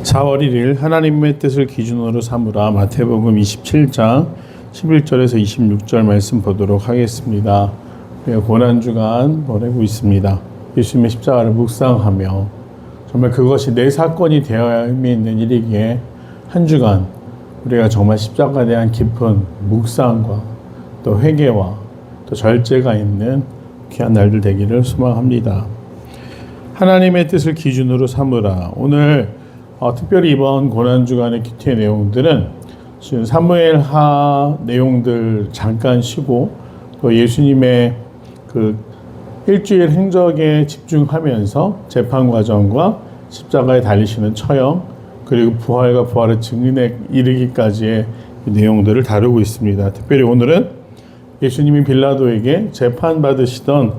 (4월 1일) 하나님의 뜻을 기준으로 삼으라. 마태복음 27장 11절에서 26절 말씀 보도록 하겠습니다. 우리가 고난주간 보내고 있습니다. 예수님의 십자가를 묵상하며 정말 그것이 내 사건이 되어야 의미 있는 일이기에 한 주간 우리가 정말 십자가에 대한 깊은 묵상과 또 회개와 또 절제가 있는 귀한 날들 되기를 소망합니다. 하나님의 뜻을 기준으로 삼으라. 오늘 특별히 이번 고난주간의 기초의 내용들은 지금 사무엘하 내용들 잠깐 쉬고 또 예수님의 그 일주일 행적에 집중하면서 재판 과정과 십자가에 달리시는 처형 그리고 부활과 부활의 증인에 이르기까지의 내용들을 다루고 있습니다. 특별히 오늘은 예수님이 빌라도에게 재판받으시던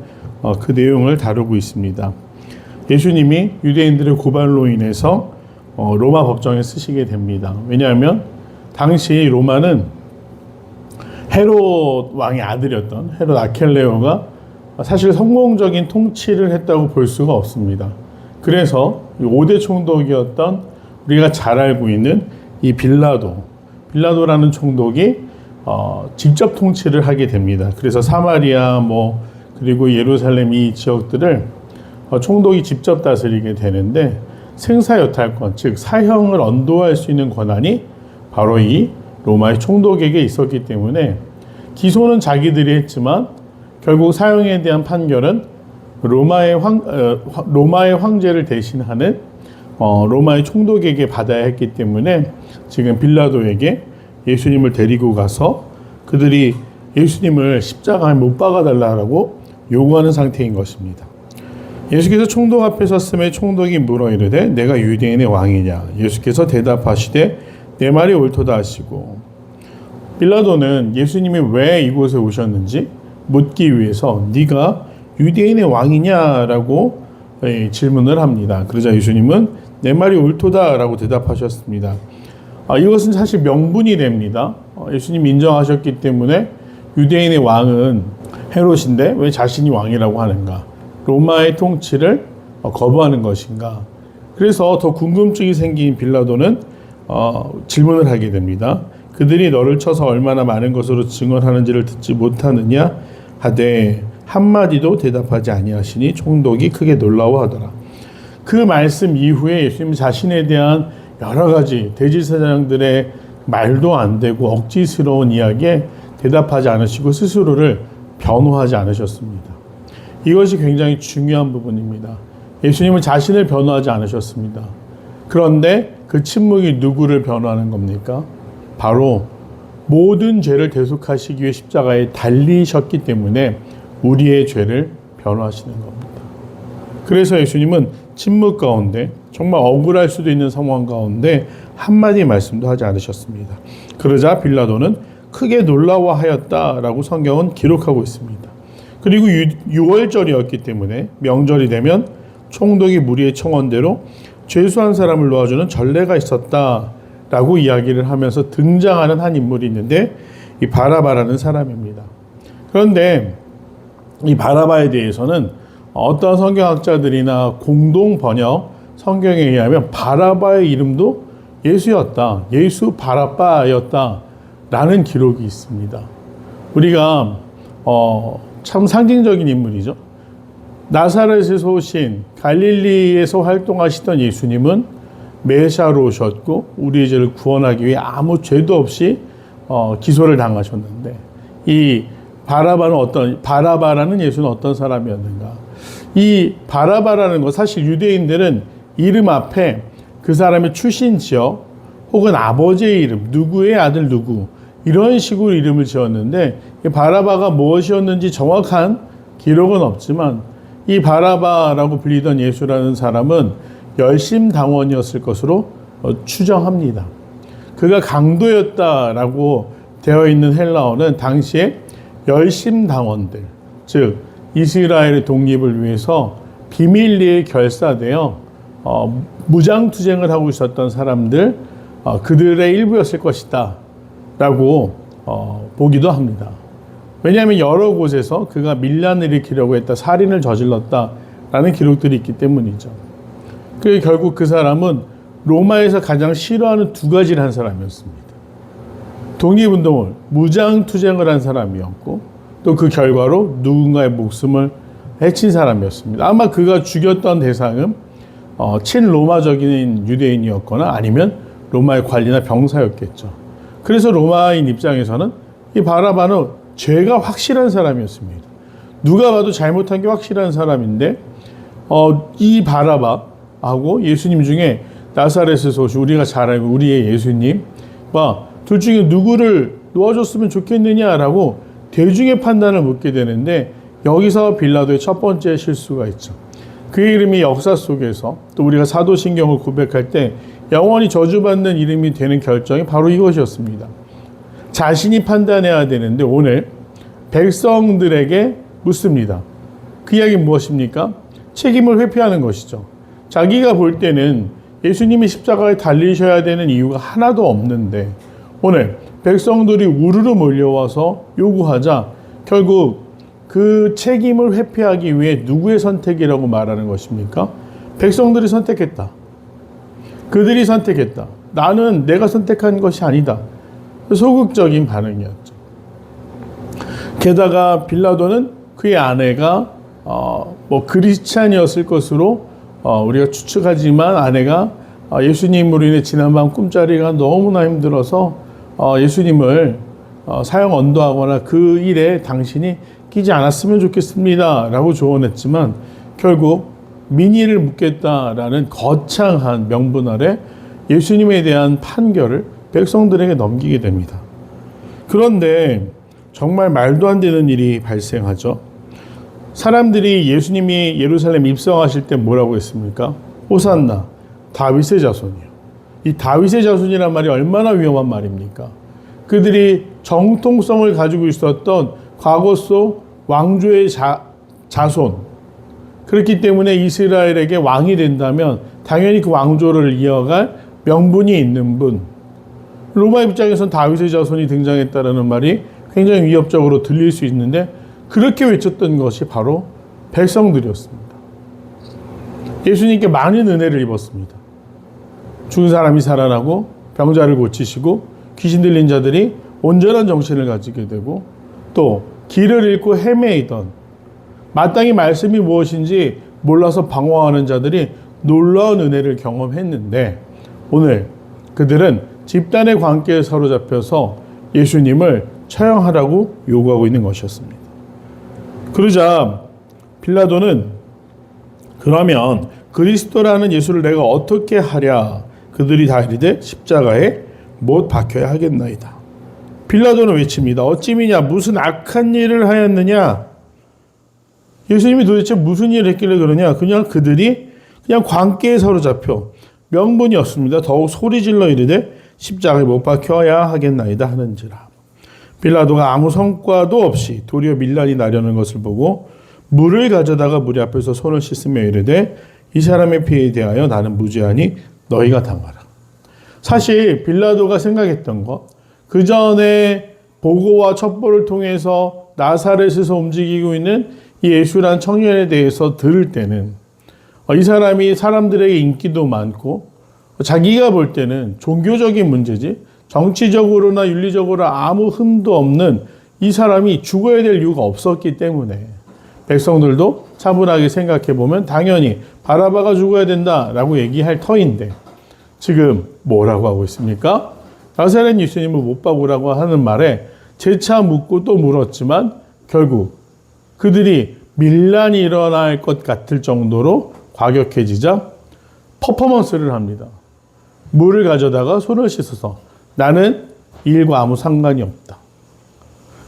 그 내용을 다루고 있습니다. 예수님이 유대인들의 고발로 인해서 로마 법정에 쓰시게 됩니다. 왜냐하면 당시 로마는 헤롯 왕의 아들이었던 헤롯 아켈레오가 사실 성공적인 통치를 했다고 볼 수가 없습니다. 그래서 5대 총독이었던 우리가 잘 알고 있는 이 빌라도라는 총독이 직접 통치를 하게 됩니다. 그래서 사마리아 그리고 예루살렘 이 지역들을 총독이 직접 다스리게 되는데 생사여탈권, 즉 사형을 언도할 수 있는 권한이 바로 이 로마의 총독에게 있었기 때문에 기소는 자기들이 했지만 결국 사형에 대한 판결은 로마의 황제를 대신하는 로마의 총독에게 받아야 했기 때문에 지금 빌라도에게 예수님을 데리고 가서 그들이 예수님을 십자가에 못 박아달라고 요구하는 상태인 것입니다. 예수께서 총독 앞에 섰음에 총독이 물어 이르되 내가 유대인의 왕이냐? 예수께서 대답하시되 내 말이 옳도다 하시고, 빌라도는 예수님이 왜 이곳에 오셨는지 묻기 위해서 네가 유대인의 왕이냐라고 질문을 합니다. 그러자 예수님은 내 말이 옳도다 라고 대답하셨습니다. 이것은 사실 명분이 됩니다. 예수님이 인정하셨기 때문에 유대인의 왕은 헤롯인데 왜 자신이 왕이라고 하는가? 로마의 통치를 거부하는 것인가? 그래서 더 궁금증이 생긴 빌라도는 질문을 하게 됩니다. 그들이 너를 쳐서 얼마나 많은 것으로 증언하는지를 듣지 못하느냐 하되 한마디도 대답하지 아니하시니 총독이 크게 놀라워하더라. 그 말씀 이후에 예수님 자신에 대한 여러 가지 대제사장들의 말도 안 되고 억지스러운 이야기에 대답하지 않으시고 스스로를 변호하지 않으셨습니다. 이것이 굉장히 중요한 부분입니다. 예수님은 자신을 변호하지 않으셨습니다. 그런데 그 침묵이 누구를 변호하는 겁니까? 바로 모든 죄를 대속하시기 위해 십자가에 달리셨기 때문에 우리의 죄를 변호하시는 겁니다. 그래서 예수님은 침묵 가운데 정말 억울할 수도 있는 상황 가운데 한마디 말씀도 하지 않으셨습니다. 그러자 빌라도는 크게 놀라워하였다라고 성경은 기록하고 있습니다. 그리고 6월절이었기 때문에 명절이 되면 총독이 무리의 청원대로 죄수한 사람을 놓아주는 전례가 있었다라고 이야기를 하면서 등장하는 한 인물이 있는데 이 바라바라는 사람입니다. 그런데 이 바라바에 대해서는 어떤 성경학자들이나 공동 번역 성경에 의하면 바라바의 이름도 예수였다, 예수 바라바였다라는 기록이 있습니다. 우리가 참 상징적인 인물이죠. 나사렛에서 오신 갈릴리에서 활동하시던 예수님은 메시아로 오셨고 우리의 죄를 구원하기 위해 아무 죄도 없이 기소를 당하셨는데 이 바라바라는 예수는 어떤 사람이었는가? 이 바라바라는 거 사실 유대인들은 이름 앞에 그 사람의 출신 지역 혹은 아버지의 이름, 누구의 아들 누구 이런 식으로 이름을 지었는데 이 바라바가 무엇이었는지 정확한 기록은 없지만 이 바라바라고 불리던 예수라는 사람은 열심당원이었을 것으로 추정합니다. 그가 강도였다라고 되어 있는 헬라어는 당시에 열심당원들, 즉 이스라엘의 독립을 위해서 비밀리에 결사되어 무장투쟁을 하고 있었던 사람들, 그들의 일부였을 것이다 라고 보기도 합니다. 왜냐하면 여러 곳에서 그가 밀란을 일으키려고 했다, 살인을 저질렀다라는 기록들이 있기 때문이죠. 그래서 결국 그 사람은 로마에서 가장 싫어하는 두 가지를 한 사람이었습니다. 독립운동을, 무장투쟁을 한 사람이었고 또 그 결과로 누군가의 목숨을 해친 사람이었습니다. 아마 그가 죽였던 대상은 친로마적인 유대인이었거나 아니면 로마의 관리나 병사였겠죠. 그래서 로마인 입장에서는 이 바라바는 죄가 확실한 사람이었습니다. 누가 봐도 잘못한 게 확실한 사람인데 이 바라바하고 예수님 중에 나사렛에서 오신 우리가 잘 알고 우리의 예수님과 둘 중에 누구를 놓아줬으면 좋겠느냐라고 대중의 판단을 묻게 되는데 여기서 빌라도의 첫 번째 실수가 있죠. 그의 이름이 역사 속에서 또 우리가 사도신경을 고백할 때 영원히 저주받는 이름이 되는 결정이 바로 이것이었습니다. 자신이 판단해야 되는데 오늘 백성들에게 묻습니다. 그 이야기는 무엇입니까? 책임을 회피하는 것이죠. 자기가 볼 때는 예수님이 십자가에 달리셔야 되는 이유가 하나도 없는데 오늘 백성들이 우르르 몰려와서 요구하자 결국 그 책임을 회피하기 위해 누구의 선택이라고 말하는 것입니까? 백성들이 선택했다. 그들이 선택했다. 나는 내가 선택한 것이 아니다. 소극적인 반응이었죠. 게다가 빌라도는 그의 아내가 크리스찬이었을 것으로 우리가 추측하지만 아내가 예수님으로 인해 지난밤 꿈자리가 너무나 힘들어서 예수님을 사형 언도하거나 그 일에 당신이 끼지 않았으면 좋겠습니다 라고 조언했지만 결국 민의를 묻겠다라는 거창한 명분 아래 예수님에 대한 판결을 백성들에게 넘기게 됩니다. 그런데 정말 말도 안 되는 일이 발생하죠. 사람들이 예수님이 예루살렘 입성하실 때 뭐라고 했습니까? 호산나, 다윗의 자손이요. 이 다윗의 자손이란 말이 얼마나 위험한 말입니까? 그들이 정통성을 가지고 있었던 과거 속 왕조의 자손. 그렇기 때문에 이스라엘에게 왕이 된다면 당연히 그 왕조를 이어갈 명분이 있는 분. 로마 입장에서는 다윗의 자손이 등장했다는 말이 굉장히 위협적으로 들릴 수 있는데 그렇게 외쳤던 것이 바로 백성들이었습니다. 예수님께 많은 은혜를 입었습니다. 죽은 사람이 살아나고 병자를 고치시고 귀신 들린 자들이 온전한 정신을 가지게 되고 또 길을 잃고 헤매이던 마땅히 말씀이 무엇인지 몰라서 방황하는 자들이 놀라운 은혜를 경험했는데 오늘 그들은 집단의 관계에 사로잡혀서 예수님을 처형하라고 요구하고 있는 것이었습니다. 그러자 빌라도는 그러면 그리스도라는 예수를 내가 어떻게 하랴? 그들이 다 이르되 십자가에 못 박혀야 하겠나이다. 빌라도는 외칩니다. 어찌미냐 무슨 악한 일을 하였느냐? 예수님이 도대체 무슨 일을 했길래 그러냐? 그냥 그들이 그냥 관계에 사로잡혀 명분이 없습니다. 더욱 소리질러 이르되 십자가에 못 박혀야 하겠나이다 하는지라. 빌라도가 아무 성과도 없이 도리어 밀란이 나려는 것을 보고 물을 가져다가 무리 앞에서 손을 씻으며 이르되 이 사람의 피에 대하여 나는 무죄하니 너희가 당하라. 사실 빌라도가 생각했던 것, 그 전에 보고와 첩보를 통해서 나사렛에서 움직이고 있는 이 예수란 청년에 대해서 들을 때는 이 사람이 사람들에게 인기도 많고 자기가 볼 때는 종교적인 문제지 정치적으로나 윤리적으로 아무 흠도 없는 이 사람이 죽어야 될 이유가 없었기 때문에 백성들도 차분하게 생각해보면 당연히 바라바가 죽어야 된다라고 얘기할 터인데 지금 뭐라고 하고 있습니까? 나사렛 예수님을 못 박으라고 하는 말에 재차 묻고 또 물었지만 결국 그들이 밀란이 일어날 것 같을 정도로 과격해지자 퍼포먼스를 합니다. 물을 가져다가 손을 씻어서 나는 이 일과 아무 상관이 없다.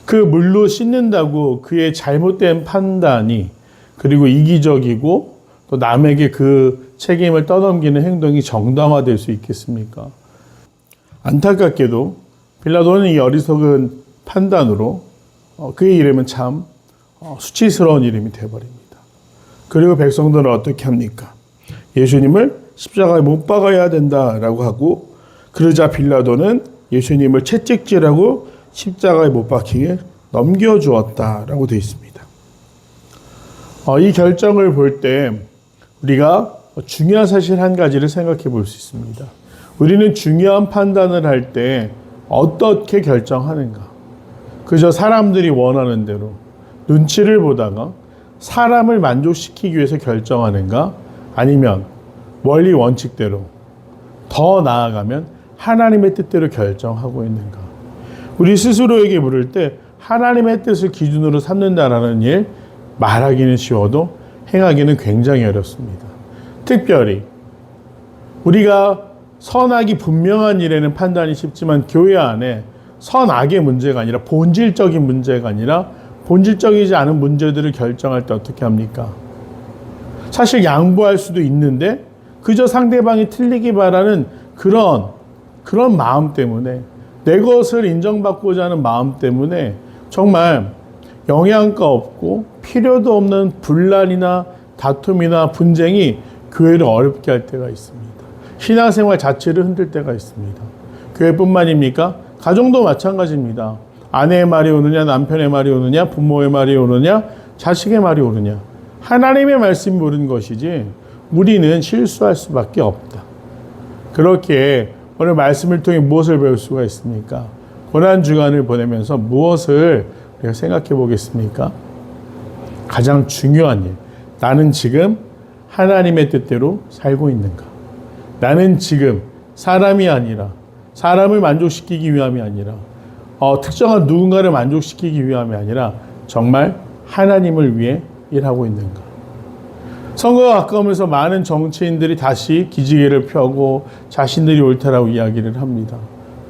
그 물로 씻는다고 그의 잘못된 판단이 그리고 이기적이고 또 남에게 그 책임을 떠넘기는 행동이 정당화될 수 있겠습니까? 안타깝게도 빌라도는 이 어리석은 판단으로 그의 이름은 참 수치스러운 이름이 되어버립니다. 그리고 백성들은 어떻게 합니까? 예수님을 십자가에 못 박아야 된다라고 하고 그러자 빌라도는 예수님을 채찍질하고 십자가에 못 박히게 넘겨주었다라고 되어 있습니다. 이 결정을 볼 때 우리가 중요한 사실 한 가지를 생각해 볼 수 있습니다. 우리는 중요한 판단을 할 때 어떻게 결정하는가? 그저 사람들이 원하는 대로 눈치를 보다가 사람을 만족시키기 위해서 결정하는가? 아니면 원리 원칙대로 더 나아가면 하나님의 뜻대로 결정하고 있는가? 우리 스스로에게 물을 때 하나님의 뜻을 기준으로 삼는다라는 일 말하기는 쉬워도 행하기는 굉장히 어렵습니다. 특별히 우리가 선악이 분명한 일에는 판단이 쉽지만 교회 안에 선악의 문제가 아니라 본질적인 문제가 아니라 본질적이지 않은 문제들을 결정할 때 어떻게 합니까? 사실 양보할 수도 있는데 그저 상대방이 틀리기 바라는 그런 마음 때문에 내 것을 인정받고자 하는 마음 때문에 정말 영양가 없고 필요도 없는 분란이나 다툼이나 분쟁이 교회를 어렵게 할 때가 있습니다. 신앙생활 자체를 흔들 때가 있습니다. 교회뿐만입니까? 가정도 마찬가지입니다. 아내의 말이 오느냐, 남편의 말이 오느냐, 부모의 말이 오느냐, 자식의 말이 오느냐. 하나님의 말씀이 옳은 것이지 우리는 실수할 수밖에 없다. 그렇게 오늘 말씀을 통해 무엇을 배울 수가 있습니까? 고난주간을 보내면서 무엇을 우리가 생각해 보겠습니까? 가장 중요한 일. 나는 지금 하나님의 뜻대로 살고 있는가? 나는 지금 사람이 아니라 사람을 만족시키기 위함이 아니라 특정한 누군가를 만족시키기 위함이 아니라 정말 하나님을 위해 일하고 있는가? 선거가 가까우면서 많은 정치인들이 다시 기지개를 펴고 자신들이 옳다라고 이야기를 합니다.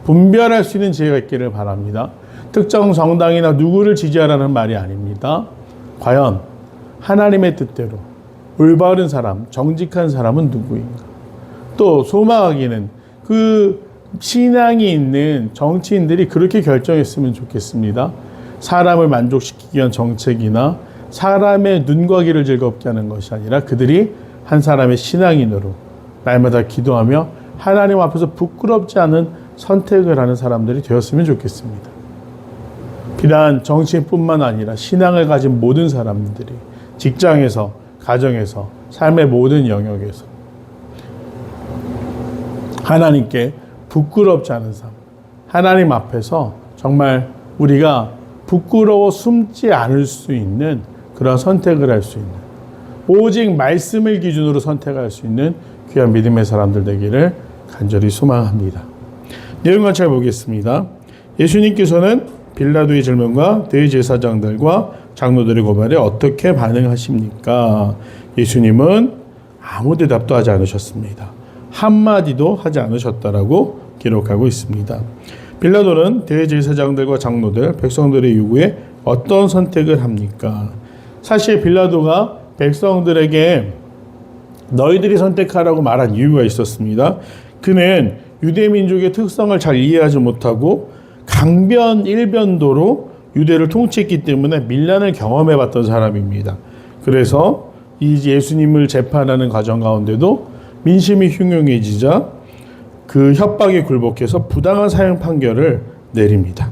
분별할 수 있는 지혜가 있기를 바랍니다. 특정 정당이나 누구를 지지하라는 말이 아닙니다. 과연 하나님의 뜻대로 올바른 사람, 정직한 사람은 누구인가? 또 소망하기는 그 신앙이 있는 정치인들이 그렇게 결정했으면 좋겠습니다. 사람을 만족시키기 위한 정책이나 사람의 눈과 귀를 즐겁게 하는 것이 아니라 그들이 한 사람의 신앙인으로 날마다 기도하며 하나님 앞에서 부끄럽지 않은 선택을 하는 사람들이 되었으면 좋겠습니다. 비단 정치인뿐만 아니라 신앙을 가진 모든 사람들이 직장에서, 가정에서, 삶의 모든 영역에서 하나님께 부끄럽지 않은 삶, 하나님 앞에서 정말 우리가 부끄러워 숨지 않을 수 있는 그런 선택을 할 수 있는, 오직 말씀을 기준으로 선택할 수 있는 귀한 믿음의 사람들 되기를 간절히 소망합니다. 내용을 잘 보겠습니다. 예수님께서는 빌라도의 질문과 대제사장들과 장로들의 고발에 어떻게 반응하십니까? 예수님은 아무 대답도 하지 않으셨습니다. 한마디도 하지 않으셨다라고 기록하고 있습니다. 빌라도는 대제사장들과 장로들, 백성들의 요구에 어떤 선택을 합니까? 사실 빌라도가 백성들에게 너희들이 선택하라고 말한 이유가 있었습니다. 그는 유대민족의 특성을 잘 이해하지 못하고 강변 일변도로 유대를 통치했기 때문에 밀란을 경험해봤던 사람입니다. 그래서 이 예수님을 재판하는 과정 가운데도 민심이 흉흉해지자 그 협박에 굴복해서 부당한 사형 판결을 내립니다.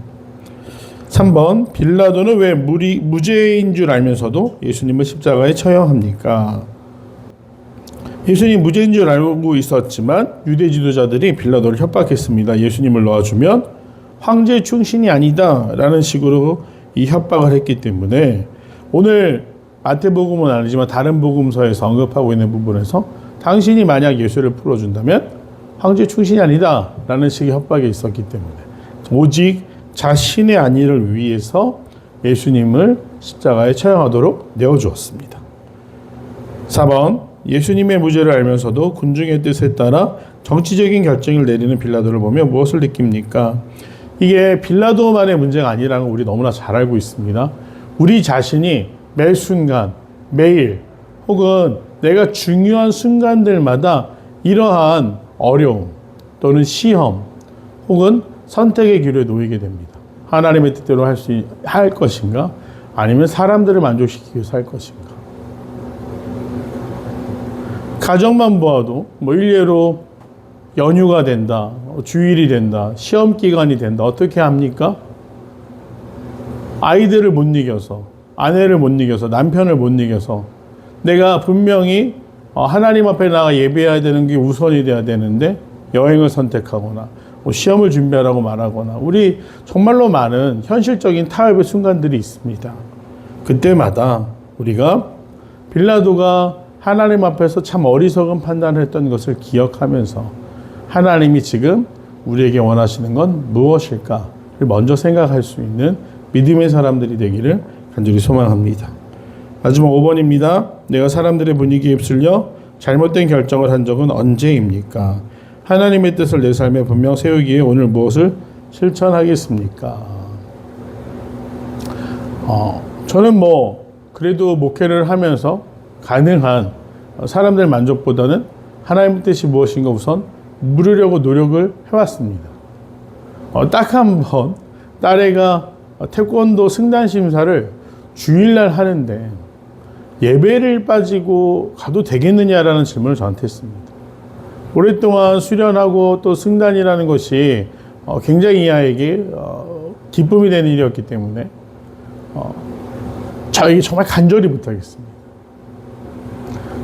3번, 빌라도는 왜 무죄인 줄 알면서도 예수님을 십자가에 처형합니까? 예수님 무죄인 줄 알고 있었지만 유대 지도자들이 빌라도를 협박했습니다. 예수님을 놓아주면 황제 충신이 아니다 라는 식으로 이 협박을 했기 때문에 오늘 마태복음은 아니지만 다른 복음서에서 언급하고 있는 부분에서 당신이 만약 예수를 풀어준다면 황제 충신이 아니다 라는 식의 협박이 있었기 때문에 오직 자신의 안위를 위해서 예수님을 십자가에 처형하도록 내어주었습니다. 4번, 예수님의 무죄를 알면서도 군중의 뜻에 따라 정치적인 결정을 내리는 빌라도를 보며 무엇을 느낍니까? 이게 빌라도만의 문제가 아니라는 걸 우리 너무나 잘 알고 있습니다. 우리 자신이 매 순간, 매일 혹은 내가 중요한 순간들마다 이러한 어려움 또는 시험 혹은 선택의 길에 놓이게 됩니다. 하나님의 뜻대로 할 것인가? 아니면 사람들을 만족시키기 위해서 할 것인가? 가정만 보아도 일례로 연휴가 된다, 주일이 된다, 시험 기간이 된다. 어떻게 합니까? 아이들을 못 이겨서, 아내를 못 이겨서, 남편을 못 이겨서 내가 분명히 하나님 앞에 나가 예배해야 되는 게 우선이 돼야 되는데 여행을 선택하거나 시험을 준비하라고 말하거나 우리 정말로 많은 현실적인 타협의 순간들이 있습니다. 그때마다 우리가 빌라도가 하나님 앞에서 참 어리석은 판단을 했던 것을 기억하면서 하나님이 지금 우리에게 원하시는 건 무엇일까를 먼저 생각할 수 있는 믿음의 사람들이 되기를 간절히 소망합니다. 마지막 5번입니다. 내가 사람들의 분위기에 휩쓸려 잘못된 결정을 한 적은 언제입니까? 하나님의 뜻을 내 삶에 분명 세우기에 오늘 무엇을 실천하겠습니까? 저는 그래도 목회를 하면서 가능한 사람들 만족보다는 하나님의 뜻이 무엇인가 우선 물으려고 노력을 해왔습니다. 딱 한 번 딸애가 태권도 승단 심사를 주일날 하는데 예배를 빠지고 가도 되겠느냐라는 질문을 저한테 했습니다. 오랫동안 수련하고 또 승단이라는 것이 굉장히 이 아이에게 기쁨이 되는 일이었기 때문에 저에게 정말 간절히 부탁했습니다.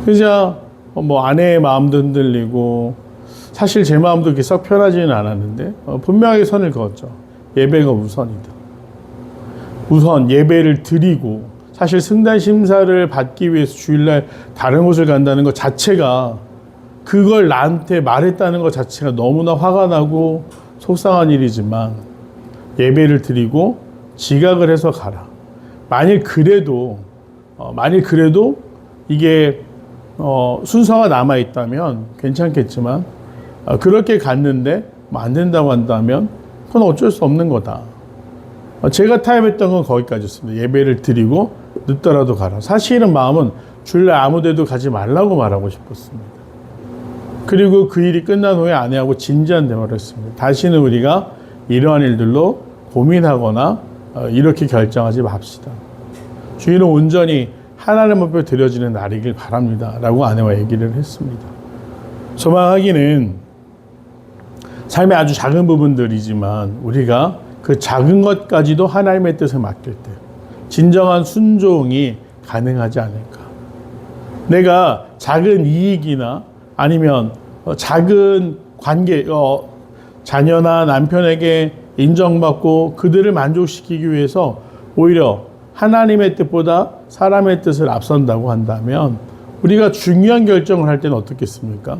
그래서 아내의 마음도 흔들리고 사실 제 마음도 그렇게 썩 편하지는 않았는데 분명하게 선을 그었죠. 예배가 우선이다. 우선 예배를 드리고 사실 승단 심사를 받기 위해서 주일날 다른 곳을 간다는 것 자체가 그걸 나한테 말했다는 것 자체가 너무나 화가 나고 속상한 일이지만 예배를 드리고 지각을 해서 가라. 만일 그래도 이게 순서가 남아있다면 괜찮겠지만 그렇게 갔는데 안 된다고 한다면 그건 어쩔 수 없는 거다. 제가 타협했던 건 거기까지였습니다. 예배를 드리고 늦더라도 가라. 사실은 마음은 주일날 아무 데도 가지 말라고 말하고 싶었습니다. 그리고 그 일이 끝난 후에 아내하고 진지한 대화를 했습니다. 다시는 우리가 이러한 일들로 고민하거나 이렇게 결정하지 맙시다. 주일은 온전히 하나님 앞에 드려지는 날이길 바랍니다. 라고 아내와 얘기를 했습니다. 소망하기는 삶의 아주 작은 부분들이지만 우리가 그 작은 것까지도 하나님의 뜻에 맡길 때 진정한 순종이 가능하지 않을까. 내가 작은 이익이나 아니면 작은 관계, 자녀나 남편에게 인정받고 그들을 만족시키기 위해서 오히려 하나님의 뜻보다 사람의 뜻을 앞선다고 한다면 우리가 중요한 결정을 할 때는 어떻겠습니까?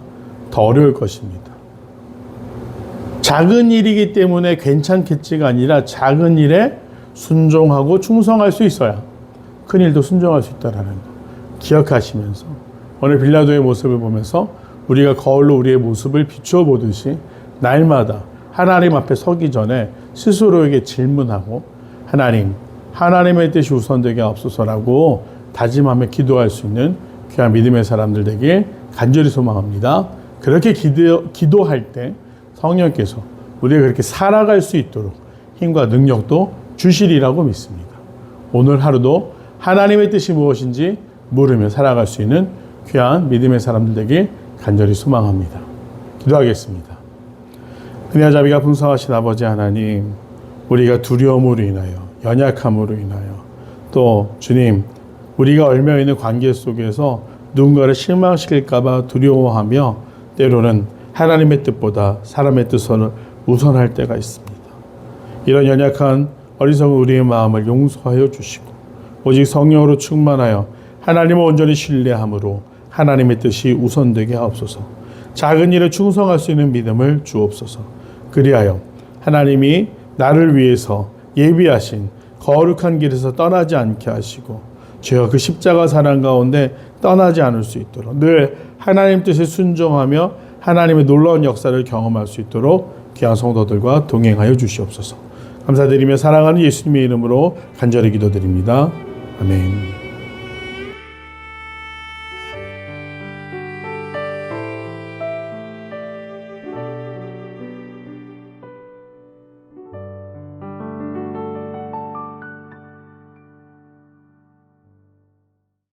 더 어려울 것입니다. 작은 일이기 때문에 괜찮겠지가 아니라 작은 일에 순종하고 충성할 수 있어야 큰 일도 순종할 수 있다는 거 기억하시면서 오늘 빌라도의 모습을 보면서 우리가 거울로 우리의 모습을 비추어 보듯이 날마다 하나님 앞에 서기 전에 스스로에게 질문하고 하나님의 뜻이 우선되게 하옵소서라고 다짐하며 기도할 수 있는 귀한 믿음의 사람들 되길 간절히 소망합니다. 그렇게 기도할 때 성령께서 우리가 그렇게 살아갈 수 있도록 힘과 능력도 주시리라고 믿습니다. 오늘 하루도 하나님의 뜻이 무엇인지 물으며 살아갈 수 있는 귀한 믿음의 사람들 되길 간절히 소망합니다. 기도하겠습니다. 은혜와 자비가 풍성하신 아버지 하나님, 우리가 두려움으로 인하여, 연약함으로 인하여, 또 주님, 우리가 얽혀 있는 관계 속에서 누군가를 실망시킬까 봐 두려워하며 때로는 하나님의 뜻보다 사람의 뜻을 우선할 때가 있습니다. 이런 연약한 어리석은 우리의 마음을 용서하여 주시고 오직 성령으로 충만하여 하나님을 온전히 신뢰함으로 하나님의 뜻이 우선되게 하옵소서. 작은 일에 충성할 수 있는 믿음을 주옵소서. 그리하여 하나님이 나를 위해서 예비하신 거룩한 길에서 떠나지 않게 하시고 주여 그 십자가 사랑 가운데 떠나지 않을 수 있도록 늘 하나님 뜻에 순종하며 하나님의 놀라운 역사를 경험할 수 있도록 귀한 성도들과 동행하여 주시옵소서. 감사드리며 사랑하는 예수님의 이름으로 간절히 기도드립니다. 아멘.